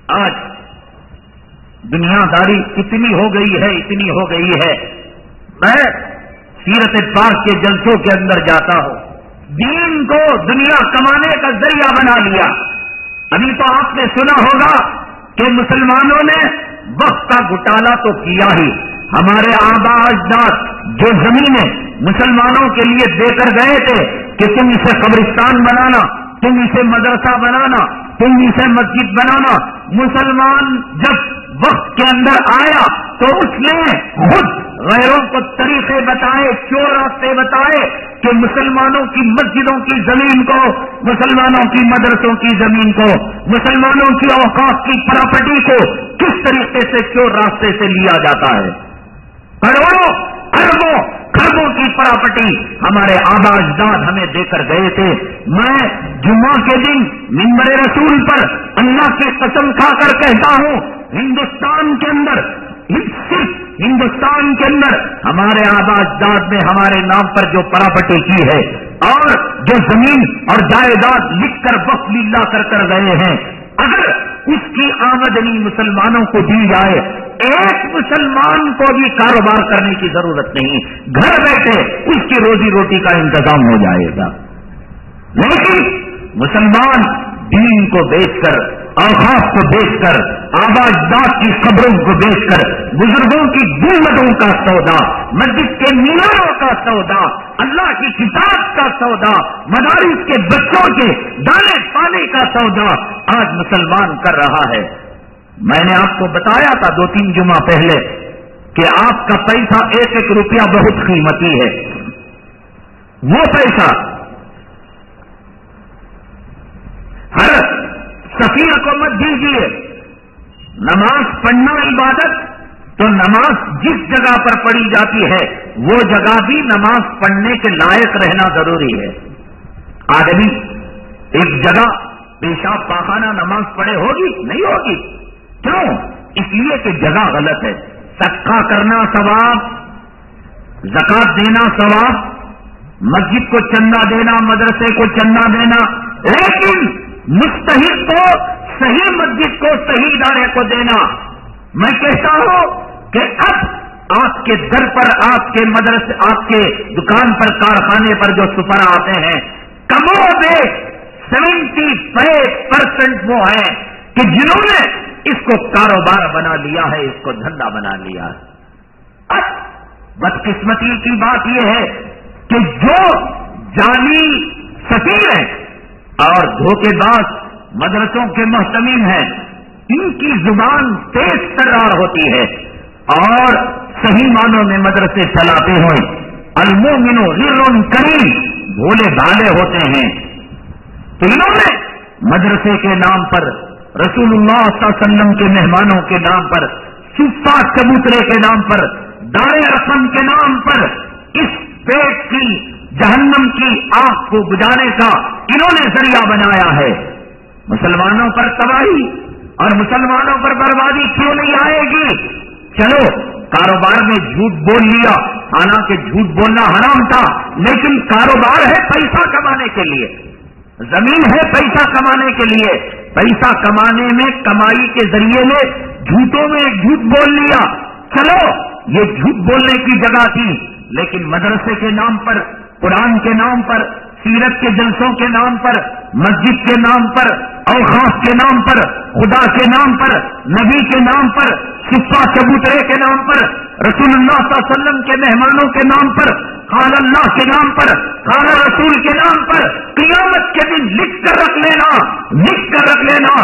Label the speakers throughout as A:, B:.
A: آج دنیا داری اتنی ہو گئی ہے میں سیرت پاک کے جلسوں کے اندر جاتا ہوں، دین کو دنیا کمانے کا ذریعہ بنا لیا۔ ابھی تو آپ نے سنا ہوگا کہ مسلمانوں نے وقت کا گھٹالا تو کیا ہی، ہمارے آباء اجداد جو زمینیں مسلمانوں کے لیے دے کر گئے تھے کہ تم اسے قبرستان بنانا، تم اسے مدرسہ بنانا، تم اسے مسجد بنانا، مسلمان جب وقت کے اندر آیا تو اس نے خود غیروں کو طریقے بتائے، چور راستے بتائے کہ مسلمانوں کی مسجدوں کی زمین کو، مسلمانوں کی مدرسوں کی زمین کو، مسلمانوں کی اوقاف کی پراپرٹی کو کس طریقے سے چور راستے سے لیا جاتا ہے۔ کروڑوں اربوں خربوں کی پراپرٹی ہمارے آباء اجداد ہمیں دے کر گئے تھے۔ میں جمعہ کے دن منبر رسول پر اللہ کی قسم کھا کر کہتا ہوں، ہندوستان کے اندر، صرف ہندوستان کے اندر ہمارے آباء اجداد نے ہمارے نام پر جو پراپرٹی کی ہے اور جو زمین اور جائیداد لکھ کر وقف للہ کر گئے ہیں، اگر اس کی آمدنی مسلمانوں کو دی جائے، ایک مسلمان کو بھی کاروبار کرنے کی ضرورت نہیں، گھر بیٹھے اس کی روزی روٹی کا انتظام ہو جائے گا۔ لیکن مسلمان دین کو بیچ کر، اوقاف کو بیچ کر، آباء اجداد کی قبروں کو بیچ کر، بزرگوں کی گنبدوں کا سودا، مسجد کے میناروں کا سودا، اللہ کی کتاب کا سودا، مدارس کے بچوں کے دانے پانے کا سودا آج مسلمان کر رہا ہے۔ میں نے آپ کو بتایا تھا 2-3 جمعہ پہلے کہ آپ کا پیسہ 1-1 روپیہ بہت قیمتی ہے۔ وہ پیسہ ہر سفیر کو مت دیجیے۔ نماز پڑھنا عبادت تو نماز جس جگہ پر پڑھی جاتی ہے وہ جگہ بھی نماز پڑھنے کے لائق رہنا ضروری ہے۔ آدمی ایک جگہ پیشاب پاخانہ نماز پڑھے ہوگی نہیں ہوگی؟ کیوں؟ اس لیے کہ جگہ غلط ہے۔ صدقہ کرنا ثواب، زکات دینا ثواب، مسجد کو چندہ دینا، مدرسے کو چندہ دینا، لیکن مستحق کو، صحیح مسجد کو، صحیح ادارے کو دینا۔ میں کہتا ہوں کہ اب آپ کے در پر، آپ کے مدرسے، آپ کے دکان پر، کارخانے پر جو سپرا آتے ہیں، کم و بیش 75% وہ ہیں کہ جنہوں نے اس کو کاروبار بنا لیا ہے، اس کو دھندا بنا لیا ہے۔ اب بدقسمتی کی بات یہ ہے کہ جو جعلی سفیر ہیں اور دھوکے باز مدرسوں کے محتمین ہیں، ان کی زبان تیز ترار ہوتی ہے اور صحیح معنوں میں مدرسے چلاتے ہوئے المومن غر کریم، بھولے بھالے ہوتے ہیں۔ تو انہوں نے مدرسے کے نام پر، رسول اللہ صلی اللہ علیہ وسلم کے مہمانوں کے نام پر، صفا چبوترے کے نام پر، دار رسم کے نام پر اس پیٹ کی جہنم کی آگ کو بجھانے کا انہوں نے ذریعہ بنایا ہے۔ مسلمانوں پر تباہی اور مسلمانوں پر بربادی کیوں نہیں آئے گی؟ چلو کاروبار میں جھوٹ بول لیا، حالانکہ جھوٹ بولنا حرام تھا، لیکن کاروبار ہے پیسہ کمانے کے لیے، زمین ہے پیسہ کمانے کے لیے، پیسہ کمانے میں کمائی کے ذریعے میں جھوٹوں میں جھوٹ بول لیا۔ چلو یہ جھوٹ بولنے کی جگہ تھی، لیکن مدرسے کے نام پر، قرآن کے نام پر، سیرت کے جلسوں کے نام پر، مسجد کے نام پر، اوقاف کے نام پر، خدا کے نام پر، نبی کے نام پر، صفا چبوترے کے نام پر، رسول اللہ صلی اللہ علیہ وسلم کے مہمانوں کے نام پر، قال اللہ کے نام پر، قال رسول کے نام پر، قیامت کے دن لکھ کر رکھ لینا،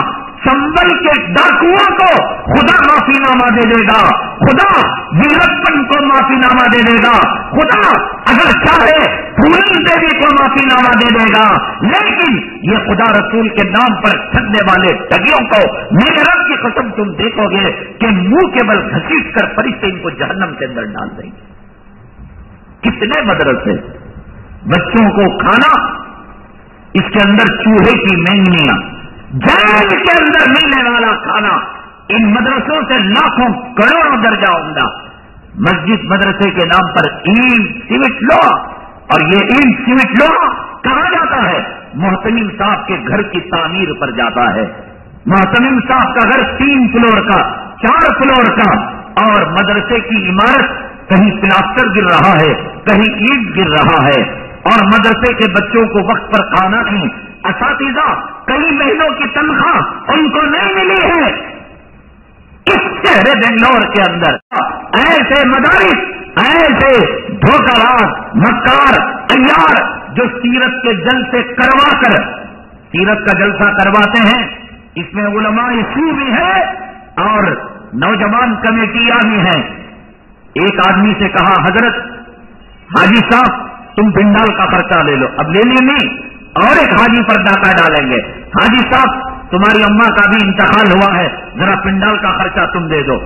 A: سنبل کے ڈاکوؤں کو خدا معافی نامہ دے دے گا، خدا ویرپن کو معافی نامہ دے دے گا، خدا اگر چاہے پورن دیوی کو معافی نامہ دے دے گا، لیکن یہ خدا رسول کے نام پر ٹھگنے والے ٹھگیوں کو میرے رب کی قسم تم دیکھو گے کہ منہ کے بل گھسیٹ کر فرشتے ان کو جہنم کے اندر ڈال دیں گے۔ کتنے مدرسے، بچوں کو کھانا، اس کے اندر چوہے کی مینگنیاں، جیل کے اندر ملنے والا کھانا، ان مدرسوں سے لاکھوں کروڑوں درجہ عمدہ۔ مسجد مدرسے کے نام پر اینٹ سیمنٹ لوہا، اور یہ اینٹ سیمنٹ لوہا کہاں جاتا ہے؟ محتمین صاحب کے گھر کی تعمیر پر جاتا ہے۔ محتمم صاحب کا گھر 3 فلور کا 4 فلور کا، اور مدرسے کی عمارت کہیں پلاسٹر گر رہا ہے، کہیں اینٹ گر رہا ہے، اور مدرسے کے بچوں کو وقت پر کھانا نہیں، اساتذہ کئی مہینوں کی تنخواہ ان کو نہیں ملی ہے۔ اس شہر بنگلور کے اندر ایسے مدارس، ایسے دھوکہ باز مکار عیار جو سیرت کے جلسے کروا کر سیرت کا جلسہ کرواتے ہیں، اس میں علماء سو بھی ہے اور نوجوان کمیٹیاں بھی ہیں۔ ایک آدمی سے کہا، حضرت حاجی صاحب تم پنڈال کا خرچہ لے لو۔ اب لے لیے نہیں، اور ایک حاجی پر ڈاکہ ڈالیں گے، حاجی صاحب تمہاری اماں کا بھی انتقال ہوا ہے، ذرا پنڈال کا خرچہ تم دے دو۔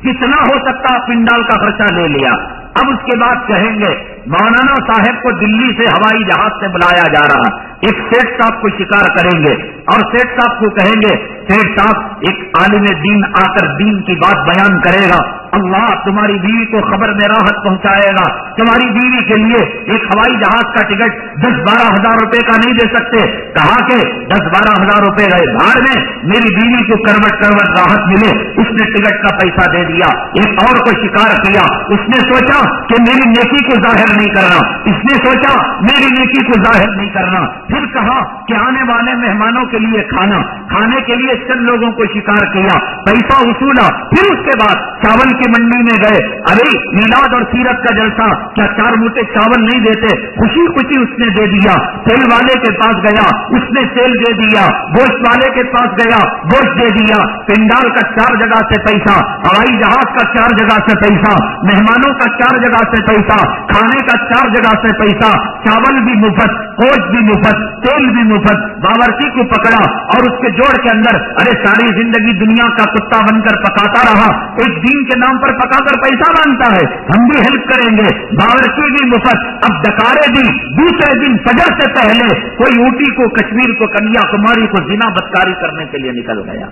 A: کتنا ہو سکتا پنڈال کا خرچہ لے لیا۔ اب اس کے بعد کہیں گے مولانا صاحب کو دلی سے ہوائی جہاز سے بلایا جا رہا، ایک سیٹ صاحب کو شکار کریں گے اور سیٹ صاحب کو کہیں گے سیٹ صاحب ایک عالم دین آ کر دین کی بات بیان کرے گا، اللہ تمہاری بیوی کو خبر میں راحت پہنچائے گا، تمہاری بیوی کے لیے ایک ہوائی جہاز کا ٹکٹ 10-12 ہزار روپے کا نہیں دے سکتے، کہا کہ 10-12 ہزار روپے گئے بھاڑ میں، میری بیوی کو کروٹ کروٹ راحت ملے، اس نے ٹکٹ کا پیسہ دے دیا۔ ایک اور کو شکار کیا، اس نے سوچا کہ میری نیکی کو ظاہر نہیں کرنا، اس نے سوچا میری نیکی کو ظاہر نہیں کرنا، پھر کہا کہ آنے والے مہمانوں کے لیے کھانے کے لیے چند لوگوں کو شکار کیا، پیسہ وصولا، پھر اس کے بعد چاول کی منڈی میں گئے، ارے میلاد اور سیرت کا جلسہ، کیا 4 موٹے چاول نہیں دیتے؟ خوشی خوشی اس نے دے دیا۔ تیل والے کے پاس گیا، اس نے تیل دے دیا، گوشت والے کے پاس گیا، گوشت دے دیا، پنڈال کا 4 جگہ سے پیسہ، ہوائی جہاز کا 4 جگہ سے پیسہ، مہمانوں کا 4 جگہ سے پیسہ، کھانے کا 4 جگہ سے پیسہ، چاول بھی مفت، گوشت بھی مفت، تیل بھی مفت، باورچی کو پکڑا اور اس کے جوڑ کے اندر ارے ساری زندگی دنیا کا کتا بن کر پکاتا رہا، ایک دین کے نام پر پکا کر پیسہ مانگتا ہے، ہم بھی ہیلپ کریں گے، باورچی بھی مفت، اب ڈکارے بھی، دوسرے دن فجر سے پہلے کوئی اوٹی کو، کشمیر کو، کنیا کماری کو زنا بدکاری کرنے کے لیے نکل گیا،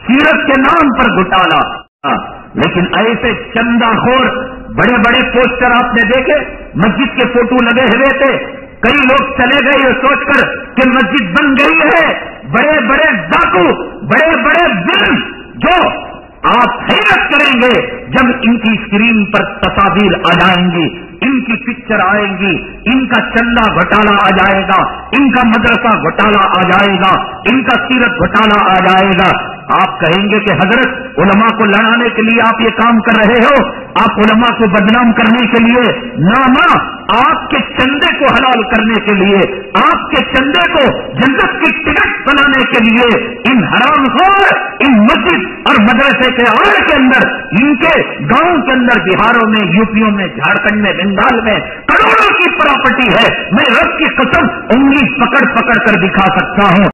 A: سیرت کے نام پر گھٹالا۔ لیکن ایسے چندہ خور بڑے بڑے پوسٹر آپ نے دیکھے، مسجد کے فوٹو لگے ہوئے تھے، کئی لوگ چلے گئے یہ سوچ کر کہ مسجد بن گئی ہے، بڑے بڑے ڈاکو، بڑے بڑے ظلم، جو آپ حیرت کریں گے جب ان کی اسکرین پر تصاویر آ جائیں گی، ان کی پکچر آئیں گی، ان کا چندہ گھوٹالا آ جائے گا، ان کا مدرسہ گھوٹالا آ جائے گا، ان کا سیرت گھوٹالا آ جائے گا۔ آپ کہیں گے کہ حضرت علماء کو لڑانے کے لیے آپ یہ کام کر رہے ہو، آپ علماء کو بدنام کرنے کے لیے، نہ آپ کے چندے کو حلال کرنے کے لیے، آپ کے چندے کو جنت کی ٹکٹ بنانے کے لیے ان حرام خور، ان مسجد اور مدرسے کے آڑ کے اندر، ان کے گاؤں کے اندر، بہاروں میں، یوپیوں میں، جھارکھنڈ میں، بنگال میں کروڑوں کی پراپرٹی ہے، میں رب کی قسم انگلی پکڑ پکڑ کر دکھا سکتا ہوں۔